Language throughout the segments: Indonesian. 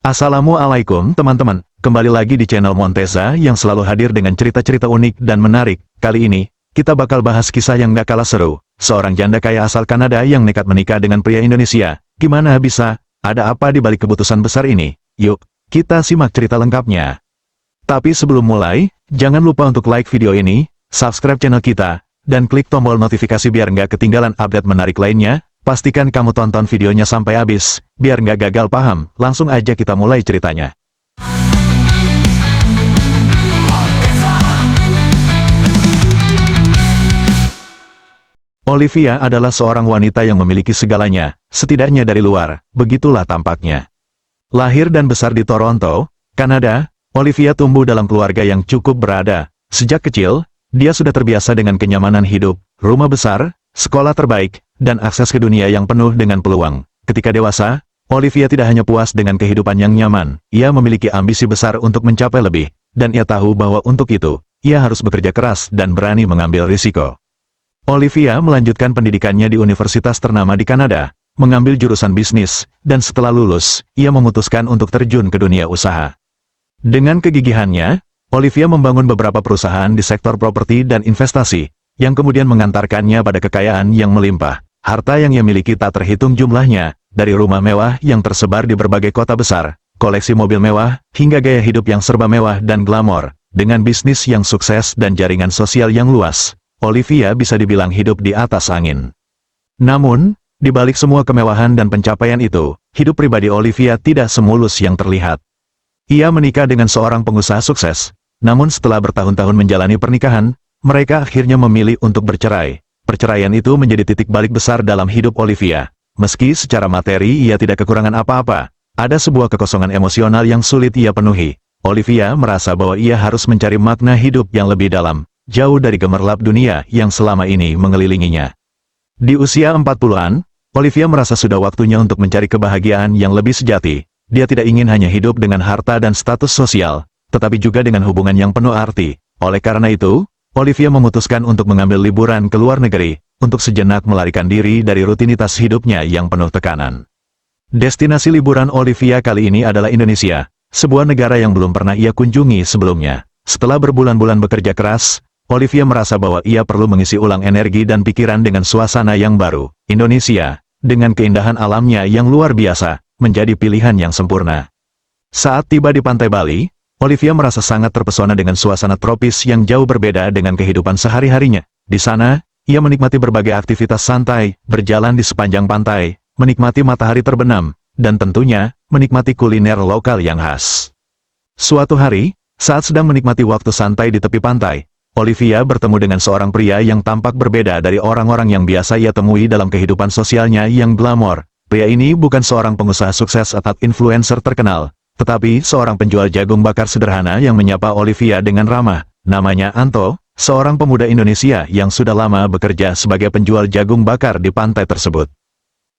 Assalamualaikum teman-teman, kembali lagi di channel Montesa yang selalu hadir dengan cerita-cerita unik dan menarik. Kali ini, kita bakal bahas kisah yang gak kalah seru. Seorang janda kaya asal Kanada yang nekat menikah dengan pria Indonesia. Gimana bisa? Ada apa di balik keputusan besar ini? Yuk, kita simak cerita lengkapnya. Tapi sebelum mulai, jangan lupa untuk like video ini, subscribe channel kita, dan klik tombol notifikasi biar nggak ketinggalan update menarik lainnya. Pastikan kamu tonton videonya sampai habis, biar nggak gagal paham. Langsung aja kita mulai ceritanya. Olivia adalah seorang wanita yang memiliki segalanya, setidaknya dari luar, begitulah tampaknya. Lahir dan besar di Toronto, Kanada, Olivia tumbuh dalam keluarga yang cukup berada. Sejak kecil, dia sudah terbiasa dengan kenyamanan hidup, rumah besar, sekolah terbaik, dan akses ke dunia yang penuh dengan peluang. Ketika dewasa, Olivia tidak hanya puas dengan kehidupan yang nyaman, ia memiliki ambisi besar untuk mencapai lebih, dan ia tahu bahwa untuk itu, ia harus bekerja keras dan berani mengambil risiko. Olivia melanjutkan pendidikannya di universitas ternama di Kanada, mengambil jurusan bisnis, dan setelah lulus, ia memutuskan untuk terjun ke dunia usaha. Dengan kegigihannya, Olivia membangun beberapa perusahaan di sektor properti dan investasi, yang kemudian mengantarkannya pada kekayaan yang melimpah. Harta yang ia miliki tak terhitung jumlahnya, dari rumah mewah yang tersebar di berbagai kota besar, koleksi mobil mewah, hingga gaya hidup yang serba mewah dan glamor. Dengan bisnis yang sukses dan jaringan sosial yang luas, Olivia bisa dibilang hidup di atas angin. Namun, di balik semua kemewahan dan pencapaian itu, hidup pribadi Olivia tidak semulus yang terlihat. Ia menikah dengan seorang pengusaha sukses, namun setelah bertahun-tahun menjalani pernikahan, mereka akhirnya memilih untuk bercerai. Perceraian itu menjadi titik balik besar dalam hidup Olivia. Meski secara materi ia tidak kekurangan apa-apa, ada sebuah kekosongan emosional yang sulit ia penuhi. Olivia merasa bahwa ia harus mencari makna hidup yang lebih dalam, jauh dari gemerlap dunia yang selama ini mengelilinginya. Di usia 40-an, Olivia merasa sudah waktunya untuk mencari kebahagiaan yang lebih sejati. Dia tidak ingin hanya hidup dengan harta dan status sosial, tetapi juga dengan hubungan yang penuh arti. Oleh karena itu, Olivia memutuskan untuk mengambil liburan ke luar negeri, untuk sejenak melarikan diri dari rutinitas hidupnya yang penuh tekanan. Destinasi liburan Olivia kali ini adalah Indonesia, sebuah negara yang belum pernah ia kunjungi sebelumnya. Setelah berbulan-bulan bekerja keras, Olivia merasa bahwa ia perlu mengisi ulang energi dan pikiran dengan suasana yang baru. Indonesia, dengan keindahan alamnya yang luar biasa, menjadi pilihan yang sempurna. Saat tiba di pantai Bali, Olivia merasa sangat terpesona dengan suasana tropis yang jauh berbeda dengan kehidupan sehari-harinya. Di sana, ia menikmati berbagai aktivitas santai, berjalan di sepanjang pantai, menikmati matahari terbenam, dan tentunya, menikmati kuliner lokal yang khas. Suatu hari, saat sedang menikmati waktu santai di tepi pantai, Olivia bertemu dengan seorang pria yang tampak berbeda dari orang-orang yang biasa ia temui dalam kehidupan sosialnya yang glamor. Pria ini bukan seorang pengusaha sukses atau influencer terkenal, tetapi seorang penjual jagung bakar sederhana yang menyapa Olivia dengan ramah. Namanya Anto, seorang pemuda Indonesia yang sudah lama bekerja sebagai penjual jagung bakar di pantai tersebut.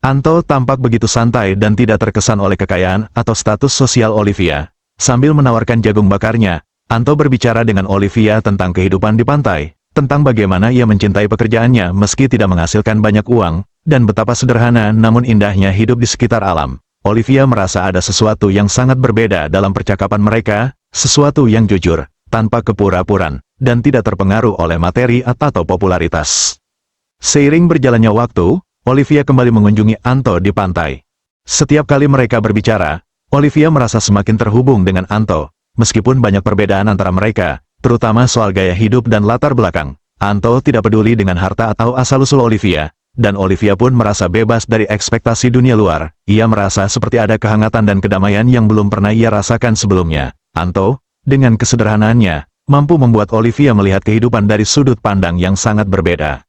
Anto tampak begitu santai dan tidak terkesan oleh kekayaan atau status sosial Olivia. Sambil menawarkan jagung bakarnya, Anto berbicara dengan Olivia tentang kehidupan di pantai, tentang bagaimana ia mencintai pekerjaannya meski tidak menghasilkan banyak uang, dan betapa sederhana namun indahnya hidup di sekitar alam. Olivia merasa ada sesuatu yang sangat berbeda dalam percakapan mereka, sesuatu yang jujur, tanpa kepura-puraan, dan tidak terpengaruh oleh materi atau popularitas. Seiring berjalannya waktu, Olivia kembali mengunjungi Anto di pantai. Setiap kali mereka berbicara, Olivia merasa semakin terhubung dengan Anto. Meskipun banyak perbedaan antara mereka, terutama soal gaya hidup dan latar belakang, Anto tidak peduli dengan harta atau asal-usul Olivia. Dan Olivia pun merasa bebas dari ekspektasi dunia luar. Ia merasa seperti ada kehangatan dan kedamaian yang belum pernah ia rasakan sebelumnya. Anto, dengan kesederhanaannya, mampu membuat Olivia melihat kehidupan dari sudut pandang yang sangat berbeda.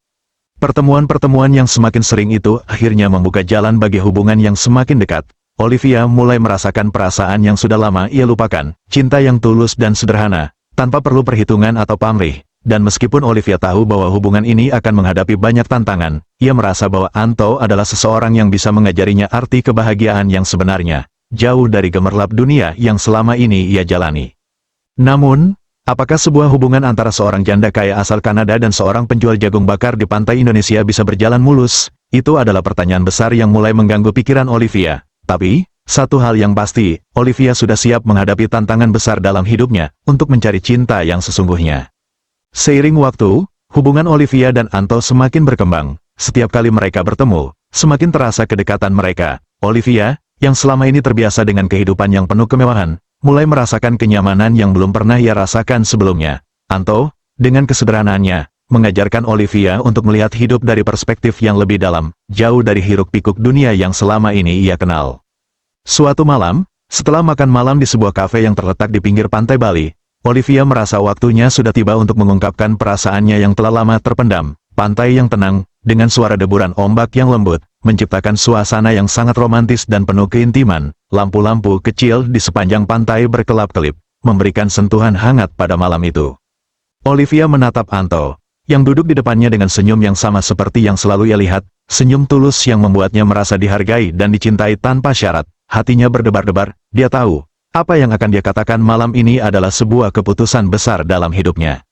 Pertemuan-pertemuan yang semakin sering itu akhirnya membuka jalan bagi hubungan yang semakin dekat. Olivia mulai merasakan perasaan yang sudah lama ia lupakan, cinta yang tulus dan sederhana, tanpa perlu perhitungan atau pamrih. Dan meskipun Olivia tahu bahwa hubungan ini akan menghadapi banyak tantangan, ia merasa bahwa Anto adalah seseorang yang bisa mengajarinya arti kebahagiaan yang sebenarnya, jauh dari gemerlap dunia yang selama ini ia jalani. Namun, apakah sebuah hubungan antara seorang janda kaya asal Kanada dan seorang penjual jagung bakar di pantai Indonesia bisa berjalan mulus? Itu adalah pertanyaan besar yang mulai mengganggu pikiran Olivia. Tapi, Satu hal yang pasti, Olivia sudah siap menghadapi tantangan besar dalam hidupnya untuk mencari cinta yang sesungguhnya. Seiring waktu, hubungan Olivia dan Anto semakin berkembang. Setiap kali mereka bertemu, semakin terasa kedekatan mereka. Olivia, yang selama ini terbiasa dengan kehidupan yang penuh kemewahan, mulai merasakan kenyamanan yang belum pernah ia rasakan sebelumnya. Anto, dengan kesederhanaannya, mengajarkan Olivia untuk melihat hidup dari perspektif yang lebih dalam, jauh dari hiruk-pikuk dunia yang selama ini ia kenal. Suatu malam, setelah makan malam di sebuah kafe yang terletak di pinggir pantai Bali, Olivia merasa waktunya sudah tiba untuk mengungkapkan perasaannya yang telah lama terpendam. Pantai yang tenang, dengan suara deburan ombak yang lembut, menciptakan suasana yang sangat romantis dan penuh keintiman. Lampu-lampu kecil di sepanjang pantai berkelap-kelip, memberikan sentuhan hangat pada malam itu. Olivia menatap Anto, yang duduk di depannya dengan senyum yang sama seperti yang selalu ia lihat, senyum tulus yang membuatnya merasa dihargai dan dicintai tanpa syarat. Hatinya berdebar-debar, dia tahu, apa yang akan dia katakan malam ini adalah sebuah keputusan besar dalam hidupnya.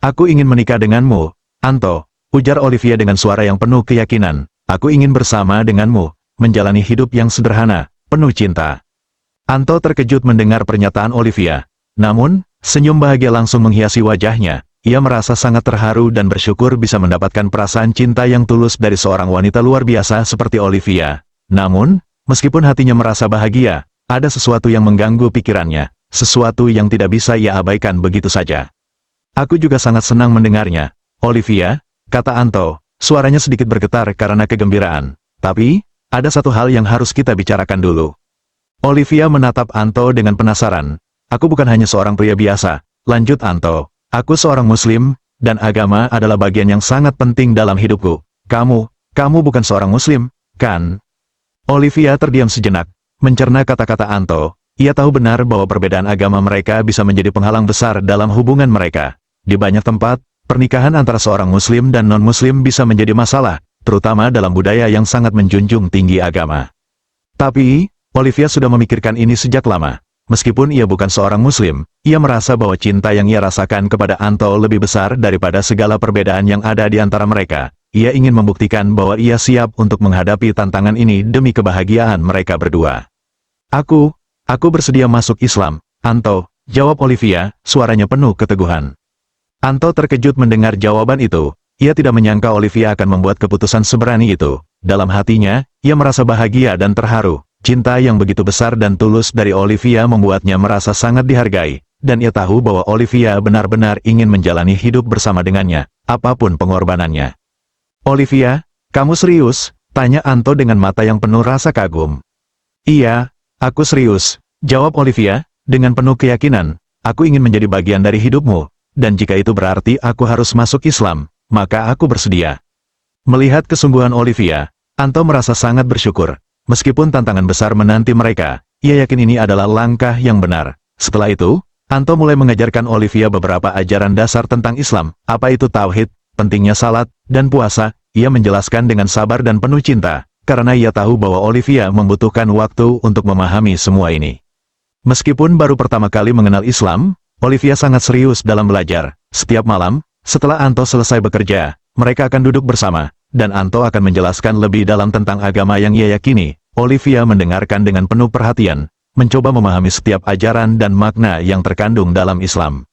Aku ingin menikah denganmu, Anto, ujar Olivia dengan suara yang penuh keyakinan. Aku ingin bersama denganmu, menjalani hidup yang sederhana, penuh cinta. Anto terkejut mendengar pernyataan Olivia. Namun, senyum bahagia langsung menghiasi wajahnya. Ia merasa sangat terharu dan bersyukur bisa mendapatkan perasaan cinta yang tulus dari seorang wanita luar biasa seperti Olivia. Namun, meskipun hatinya merasa bahagia, ada sesuatu yang mengganggu pikirannya, sesuatu yang tidak bisa ia abaikan begitu saja. Aku juga sangat senang mendengarnya, Olivia, kata Anto, suaranya sedikit bergetar karena kegembiraan. Tapi, ada satu hal yang harus kita bicarakan dulu. Olivia menatap Anto dengan penasaran. Aku bukan hanya seorang pria biasa, lanjut Anto. Aku seorang muslim, dan agama adalah bagian yang sangat penting dalam hidupku. Kamu bukan seorang muslim, kan? Olivia terdiam sejenak, mencerna kata-kata Anto. Ia tahu benar bahwa perbedaan agama mereka bisa menjadi penghalang besar dalam hubungan mereka. Di banyak tempat, pernikahan antara seorang muslim dan non-muslim bisa menjadi masalah, terutama dalam budaya yang sangat menjunjung tinggi agama. Tapi, Olivia sudah memikirkan ini sejak lama. Meskipun ia bukan seorang muslim, ia merasa bahwa cinta yang ia rasakan kepada Anto lebih besar daripada segala perbedaan yang ada di antara mereka. Ia ingin membuktikan bahwa ia siap untuk menghadapi tantangan ini demi kebahagiaan mereka berdua. Aku bersedia masuk Islam, Anto, jawab Olivia, suaranya penuh keteguhan. Anto terkejut mendengar jawaban itu. Ia tidak menyangka Olivia akan membuat keputusan seberani itu. Dalam hatinya, ia merasa bahagia dan terharu. Cinta yang begitu besar dan tulus dari Olivia membuatnya merasa sangat dihargai, dan ia tahu bahwa Olivia benar-benar ingin menjalani hidup bersama dengannya, apapun pengorbanannya. Olivia, kamu serius? Tanya Anto dengan mata yang penuh rasa kagum. Iya, aku serius, jawab Olivia, dengan penuh keyakinan. Aku ingin menjadi bagian dari hidupmu, dan jika itu berarti aku harus masuk Islam, maka aku bersedia. Melihat kesungguhan Olivia, Anto merasa sangat bersyukur. Meskipun tantangan besar menanti mereka, ia yakin ini adalah langkah yang benar. Setelah itu, Anto mulai mengajarkan Olivia beberapa ajaran dasar tentang Islam, apa itu tauhid, pentingnya salat, dan puasa. Ia menjelaskan dengan sabar dan penuh cinta, karena ia tahu bahwa Olivia membutuhkan waktu untuk memahami semua ini. Meskipun baru pertama kali mengenal Islam, Olivia sangat serius dalam belajar. Setiap malam, setelah Anto selesai bekerja, mereka akan duduk bersama, dan Anto akan menjelaskan lebih dalam tentang agama yang ia yakini. Olivia mendengarkan dengan penuh perhatian, mencoba memahami setiap ajaran dan makna yang terkandung dalam Islam.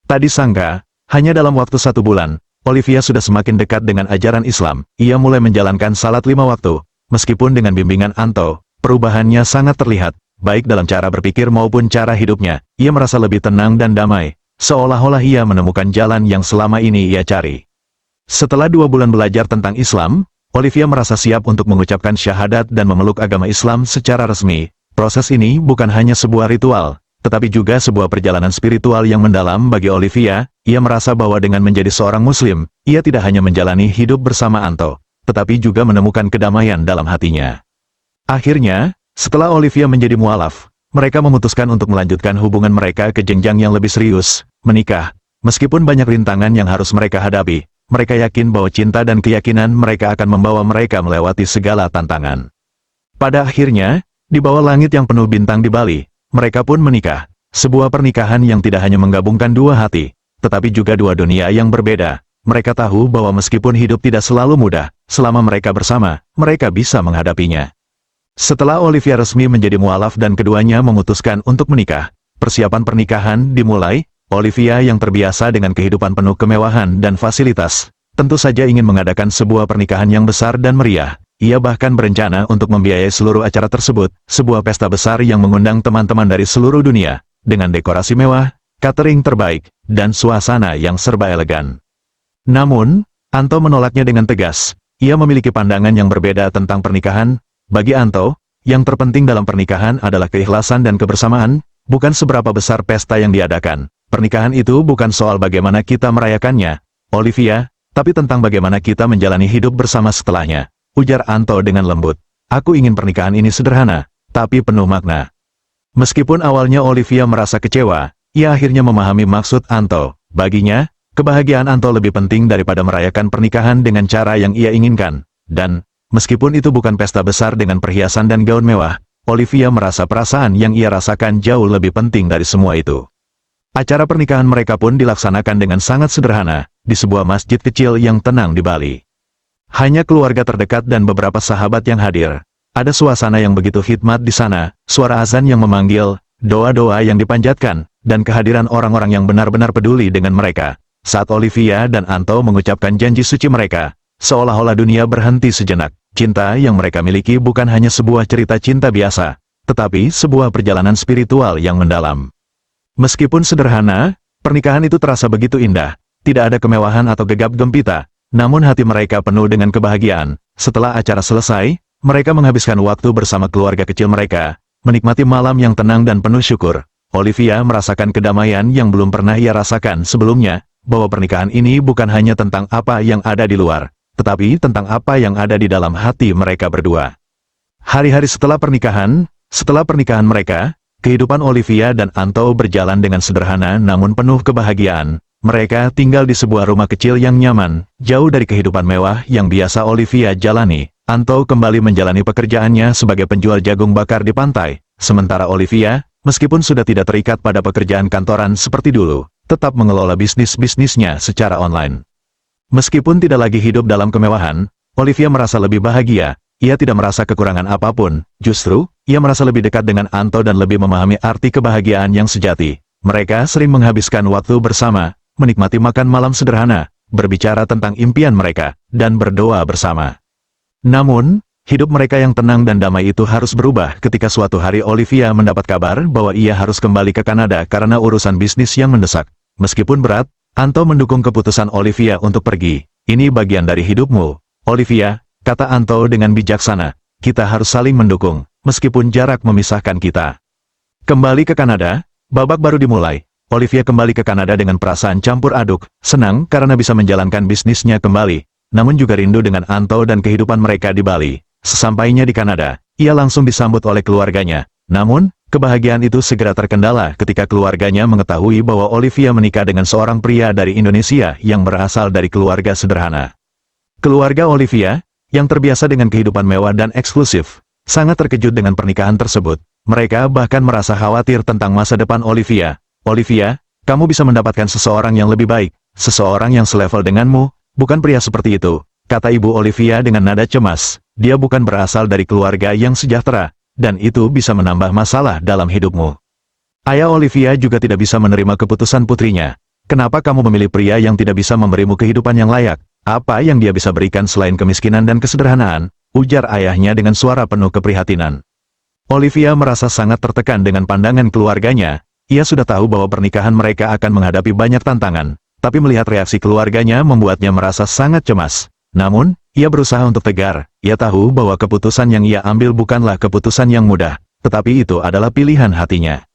Tak disangka, hanya dalam waktu 1 bulan, Olivia sudah semakin dekat dengan ajaran Islam. Ia mulai menjalankan salat 5 waktu. Meskipun dengan bimbingan Anto, perubahannya sangat terlihat, baik dalam cara berpikir maupun cara hidupnya. Ia merasa lebih tenang dan damai, seolah-olah ia menemukan jalan yang selama ini ia cari. Setelah 2 bulan belajar tentang Islam, Olivia merasa siap untuk mengucapkan syahadat dan memeluk agama Islam secara resmi. Proses ini bukan hanya sebuah ritual, tetapi juga sebuah perjalanan spiritual yang mendalam bagi Olivia. Ia merasa bahwa dengan menjadi seorang muslim, ia tidak hanya menjalani hidup bersama Anto, tetapi juga menemukan kedamaian dalam hatinya. Akhirnya, setelah Olivia menjadi mualaf, mereka memutuskan untuk melanjutkan hubungan mereka ke jenjang yang lebih serius, menikah. Meskipun banyak rintangan yang harus mereka hadapi, mereka yakin bahwa cinta dan keyakinan mereka akan membawa mereka melewati segala tantangan. Pada akhirnya, di bawah langit yang penuh bintang di Bali, mereka pun menikah. Sebuah pernikahan yang tidak hanya menggabungkan 2 hati, tetapi juga 2 dunia yang berbeda. Mereka tahu bahwa meskipun hidup tidak selalu mudah, selama mereka bersama, mereka bisa menghadapinya. Setelah Olivia resmi menjadi mualaf dan keduanya memutuskan untuk menikah, persiapan pernikahan dimulai. Olivia yang terbiasa dengan kehidupan penuh kemewahan dan fasilitas, tentu saja ingin mengadakan sebuah pernikahan yang besar dan meriah. Ia bahkan berencana untuk membiayai seluruh acara tersebut, sebuah pesta besar yang mengundang teman-teman dari seluruh dunia, dengan dekorasi mewah, catering terbaik, dan suasana yang serba elegan. Namun, Anto menolaknya dengan tegas. Ia memiliki pandangan yang berbeda tentang pernikahan. Bagi Anto, yang terpenting dalam pernikahan adalah keikhlasan dan kebersamaan, bukan seberapa besar pesta yang diadakan. Pernikahan itu bukan soal bagaimana kita merayakannya, Olivia, tapi tentang bagaimana kita menjalani hidup bersama setelahnya, ujar Anto dengan lembut. Aku ingin pernikahan ini sederhana, tapi penuh makna. Meskipun awalnya Olivia merasa kecewa, ia akhirnya memahami maksud Anto. Baginya, kebahagiaan Anto lebih penting daripada merayakan pernikahan dengan cara yang ia inginkan. Dan, meskipun itu bukan pesta besar dengan perhiasan dan gaun mewah, Olivia merasa perasaan yang ia rasakan jauh lebih penting dari semua itu. Acara pernikahan mereka pun dilaksanakan dengan sangat sederhana, di sebuah masjid kecil yang tenang di Bali. Hanya keluarga terdekat dan beberapa sahabat yang hadir. Ada suasana yang begitu khidmat di sana, suara azan yang memanggil, doa-doa yang dipanjatkan, dan kehadiran orang-orang yang benar-benar peduli dengan mereka. Saat Olivia dan Anto mengucapkan janji suci mereka, seolah-olah dunia berhenti sejenak. Cinta yang mereka miliki bukan hanya sebuah cerita cinta biasa, tetapi sebuah perjalanan spiritual yang mendalam. Meskipun sederhana, pernikahan itu terasa begitu indah. Tidak ada kemewahan atau gegap gempita, namun hati mereka penuh dengan kebahagiaan. Setelah acara selesai, mereka menghabiskan waktu bersama keluarga kecil mereka, menikmati malam yang tenang dan penuh syukur. Olivia merasakan kedamaian yang belum pernah ia rasakan sebelumnya, bahwa pernikahan ini bukan hanya tentang apa yang ada di luar, tetapi tentang apa yang ada di dalam hati mereka berdua. Hari-hari setelah pernikahan mereka, kehidupan Olivia dan Anto berjalan dengan sederhana namun penuh kebahagiaan. Mereka tinggal di sebuah rumah kecil yang nyaman, jauh dari kehidupan mewah yang biasa Olivia jalani. Anto kembali menjalani pekerjaannya sebagai penjual jagung bakar di pantai, sementara Olivia, meskipun sudah tidak terikat pada pekerjaan kantoran seperti dulu, tetap mengelola bisnisnya secara online. Meskipun tidak lagi hidup dalam kemewahan, Olivia merasa lebih bahagia. Ia tidak merasa kekurangan apapun, justru, ia merasa lebih dekat dengan Anto dan lebih memahami arti kebahagiaan yang sejati. Mereka sering menghabiskan waktu bersama, menikmati makan malam sederhana, berbicara tentang impian mereka, dan berdoa bersama. Namun, hidup mereka yang tenang dan damai itu harus berubah ketika suatu hari Olivia mendapat kabar bahwa ia harus kembali ke Kanada karena urusan bisnis yang mendesak. Meskipun berat, Anto mendukung keputusan Olivia untuk pergi. Ini bagian dari hidupmu, Olivia, kata Anto dengan bijaksana. Kita harus saling mendukung, meskipun jarak memisahkan kita. Kembali ke Kanada, babak baru dimulai. Olivia kembali ke Kanada dengan perasaan campur aduk, senang karena bisa menjalankan bisnisnya kembali, namun juga rindu dengan Anto dan kehidupan mereka di Bali. Sesampainya di Kanada, ia langsung disambut oleh keluarganya. Namun, kebahagiaan itu segera terkendala ketika keluarganya mengetahui bahwa Olivia menikah dengan seorang pria dari Indonesia yang berasal dari keluarga sederhana. Keluarga Olivia, yang terbiasa dengan kehidupan mewah dan eksklusif, sangat terkejut dengan pernikahan tersebut. Mereka bahkan merasa khawatir tentang masa depan Olivia. Olivia, kamu bisa mendapatkan seseorang yang lebih baik, seseorang yang selevel denganmu, bukan pria seperti itu, kata ibu Olivia dengan nada cemas. Dia bukan berasal dari keluarga yang sejahtera, dan itu bisa menambah masalah dalam hidupmu. Ayah Olivia juga tidak bisa menerima keputusan putrinya. Kenapa kamu memilih pria yang tidak bisa memberimu kehidupan yang layak? Apa yang dia bisa berikan selain kemiskinan dan kesederhanaan? Ujar ayahnya dengan suara penuh keprihatinan. Olivia merasa sangat tertekan dengan pandangan keluarganya. Ia sudah tahu bahwa pernikahan mereka akan menghadapi banyak tantangan, tapi melihat reaksi keluarganya membuatnya merasa sangat cemas. Namun, ia berusaha untuk tegar. Ia tahu bahwa keputusan yang ia ambil bukanlah keputusan yang mudah, tetapi itu adalah pilihan hatinya.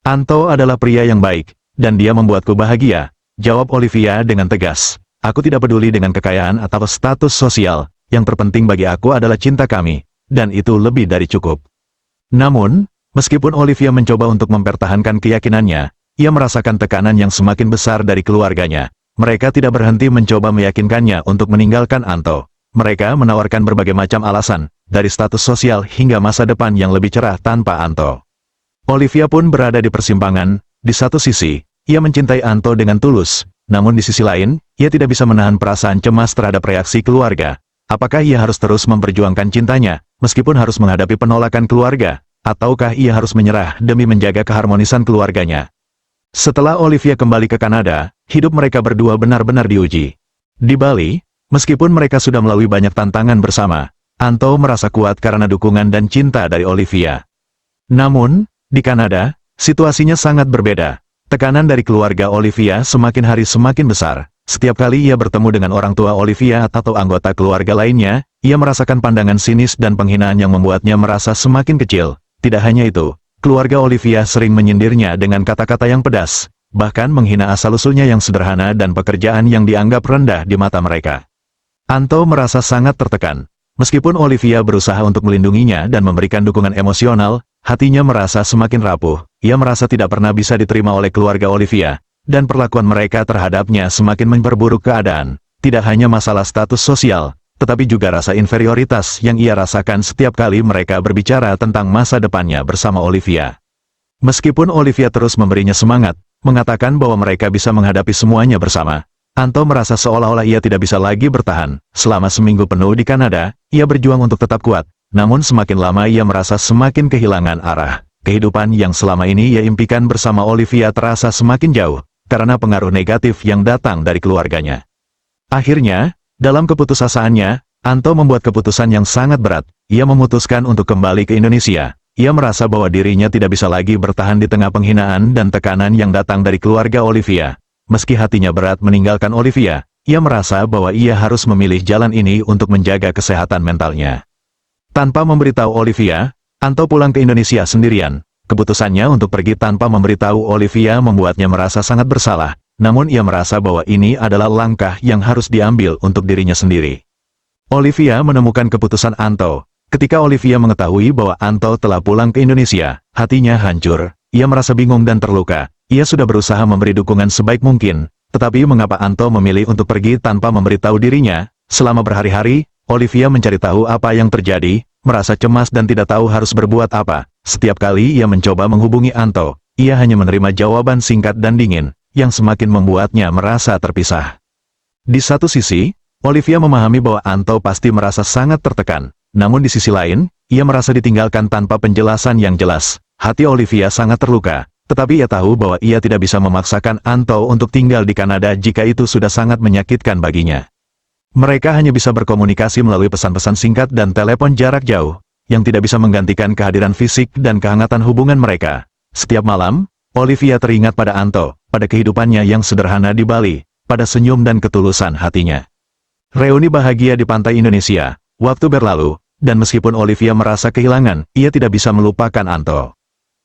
Anto adalah pria yang baik, dan dia membuatku bahagia, jawab Olivia dengan tegas. Aku tidak peduli dengan kekayaan atau status sosial, yang terpenting bagi aku adalah cinta kami, dan itu lebih dari cukup. Namun, meskipun Olivia mencoba untuk mempertahankan keyakinannya, ia merasakan tekanan yang semakin besar dari keluarganya. Mereka tidak berhenti mencoba meyakinkannya untuk meninggalkan Anto. Mereka menawarkan berbagai macam alasan, dari status sosial hingga masa depan yang lebih cerah tanpa Anto. Olivia pun berada di persimpangan. Di satu sisi, ia mencintai Anto dengan tulus, namun di sisi lain, ia tidak bisa menahan perasaan cemas terhadap reaksi keluarga. Apakah ia harus terus memperjuangkan cintanya, meskipun harus menghadapi penolakan keluarga, ataukah ia harus menyerah demi menjaga keharmonisan keluarganya. Setelah Olivia kembali ke Kanada, hidup mereka berdua benar-benar diuji. Di Bali, meskipun mereka sudah melalui banyak tantangan bersama, Anto merasa kuat karena dukungan dan cinta dari Olivia. Namun, di Kanada, situasinya sangat berbeda. Tekanan dari keluarga Olivia semakin hari semakin besar. Setiap kali ia bertemu dengan orang tua Olivia atau anggota keluarga lainnya, ia merasakan pandangan sinis dan penghinaan yang membuatnya merasa semakin kecil. Tidak hanya itu, keluarga Olivia sering menyindirnya dengan kata-kata yang pedas, bahkan menghina asal-usulnya yang sederhana dan pekerjaan yang dianggap rendah di mata mereka. Anto merasa sangat tertekan. Meskipun Olivia berusaha untuk melindunginya dan memberikan dukungan emosional, hatinya merasa semakin rapuh. Ia merasa tidak pernah bisa diterima oleh keluarga Olivia, dan perlakuan mereka terhadapnya semakin memperburuk keadaan. Tidak hanya masalah status sosial, tetapi juga rasa inferioritas yang ia rasakan setiap kali mereka berbicara tentang masa depannya bersama Olivia. Meskipun Olivia terus memberinya semangat, mengatakan bahwa mereka bisa menghadapi semuanya bersama, Anto merasa seolah-olah ia tidak bisa lagi bertahan. Selama seminggu penuh di Kanada, ia berjuang untuk tetap kuat, namun semakin lama ia merasa semakin kehilangan arah. Kehidupan yang selama ini ia impikan bersama Olivia terasa semakin jauh, karena pengaruh negatif yang datang dari keluarganya. Akhirnya, dalam keputusasaannya, Anto membuat keputusan yang sangat berat. Ia memutuskan untuk kembali ke Indonesia. Ia merasa bahwa dirinya tidak bisa lagi bertahan di tengah penghinaan dan tekanan yang datang dari keluarga Olivia. Meski hatinya berat meninggalkan Olivia, ia merasa bahwa ia harus memilih jalan ini untuk menjaga kesehatan mentalnya. Tanpa memberitahu Olivia, Anto pulang ke Indonesia sendirian. Keputusannya untuk pergi tanpa memberitahu Olivia membuatnya merasa sangat bersalah, namun ia merasa bahwa ini adalah langkah yang harus diambil untuk dirinya sendiri. Olivia menemukan keputusan Anto. Ketika Olivia mengetahui bahwa Anto telah pulang ke Indonesia, hatinya hancur. Ia merasa bingung dan terluka. Ia sudah berusaha memberi dukungan sebaik mungkin, tetapi mengapa Anto memilih untuk pergi tanpa memberitahu dirinya? Selama berhari-hari, Olivia mencari tahu apa yang terjadi, merasa cemas dan tidak tahu harus berbuat apa. Setiap kali ia mencoba menghubungi Anto, ia hanya menerima jawaban singkat dan dingin, yang semakin membuatnya merasa terpisah. Di satu sisi, Olivia memahami bahwa Anto pasti merasa sangat tertekan. Namun di sisi lain, ia merasa ditinggalkan tanpa penjelasan yang jelas. Hati Olivia sangat terluka, tetapi ia tahu bahwa ia tidak bisa memaksakan Anto untuk tinggal di Kanada jika itu sudah sangat menyakitkan baginya. Mereka hanya bisa berkomunikasi melalui pesan-pesan singkat dan telepon jarak jauh, yang tidak bisa menggantikan kehadiran fisik dan kehangatan hubungan mereka. Setiap malam, Olivia teringat pada Anto, pada kehidupannya yang sederhana di Bali, pada senyum dan ketulusan hatinya. Reuni bahagia di pantai Indonesia, waktu berlalu, dan meskipun Olivia merasa kehilangan, ia tidak bisa melupakan Anto.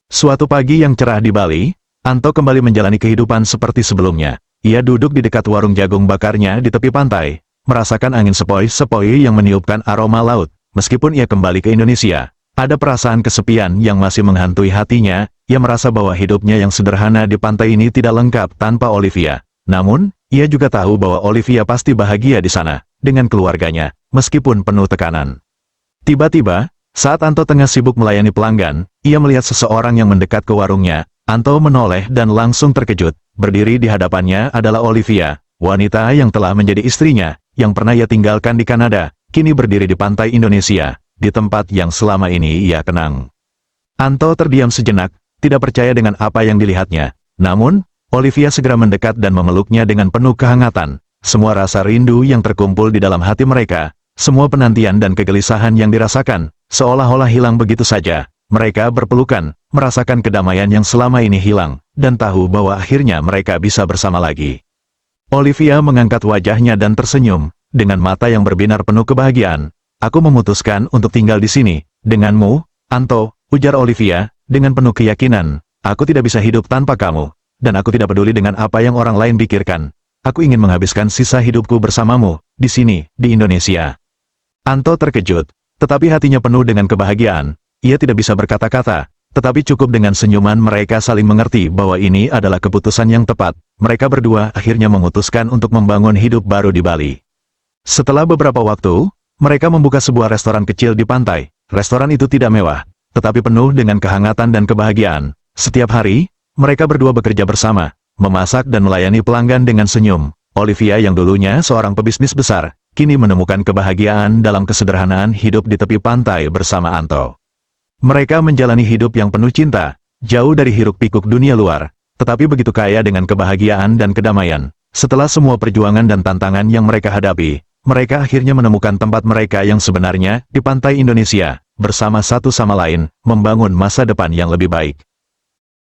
Suatu pagi yang cerah di Bali, Anto kembali menjalani kehidupan seperti sebelumnya. Ia duduk di dekat warung jagung bakarnya di tepi pantai, merasakan angin sepoi-sepoi yang meniupkan aroma laut. Meskipun ia kembali ke Indonesia, ada perasaan kesepian yang masih menghantui hatinya. Ia merasa bahwa hidupnya yang sederhana di pantai ini tidak lengkap tanpa Olivia. Namun, ia juga tahu bahwa Olivia pasti bahagia di sana, dengan keluarganya, meskipun penuh tekanan. Tiba-tiba, saat Anto tengah sibuk melayani pelanggan, ia melihat seseorang yang mendekat ke warungnya. Anto menoleh dan langsung terkejut. Berdiri di hadapannya adalah Olivia, wanita yang telah menjadi istrinya, yang pernah ia tinggalkan di Kanada, kini berdiri di pantai Indonesia, di tempat yang selama ini ia kenang. Anto terdiam sejenak, tidak percaya dengan apa yang dilihatnya. Namun, Olivia segera mendekat dan memeluknya dengan penuh kehangatan. Semua rasa rindu yang terkumpul di dalam hati mereka, semua penantian dan kegelisahan yang dirasakan, seolah-olah hilang begitu saja. Mereka berpelukan, merasakan kedamaian yang selama ini hilang, dan tahu bahwa akhirnya mereka bisa bersama lagi. Olivia mengangkat wajahnya dan tersenyum, dengan mata yang berbinar penuh kebahagiaan. Aku memutuskan untuk tinggal di sini, denganmu, Anto, ujar Olivia, dengan penuh keyakinan. Aku tidak bisa hidup tanpa kamu, dan aku tidak peduli dengan apa yang orang lain pikirkan. Aku ingin menghabiskan sisa hidupku bersamamu, di sini, di Indonesia. Anto terkejut, tetapi hatinya penuh dengan kebahagiaan. Ia tidak bisa berkata-kata, tetapi cukup dengan senyuman mereka saling mengerti bahwa ini adalah keputusan yang tepat. Mereka berdua akhirnya memutuskan untuk membangun hidup baru di Bali. Setelah beberapa waktu, mereka membuka sebuah restoran kecil di pantai. Restoran itu tidak mewah, tetapi penuh dengan kehangatan dan kebahagiaan. Setiap hari, mereka berdua bekerja bersama, memasak dan melayani pelanggan dengan senyum. Olivia yang dulunya seorang pebisnis besar, kini menemukan kebahagiaan dalam kesederhanaan hidup di tepi pantai bersama Anto. Mereka menjalani hidup yang penuh cinta, jauh dari hiruk-pikuk dunia luar, tetapi begitu kaya dengan kebahagiaan dan kedamaian. Setelah semua perjuangan dan tantangan yang mereka hadapi, mereka akhirnya menemukan tempat mereka yang sebenarnya di pantai Indonesia, bersama satu sama lain, membangun masa depan yang lebih baik.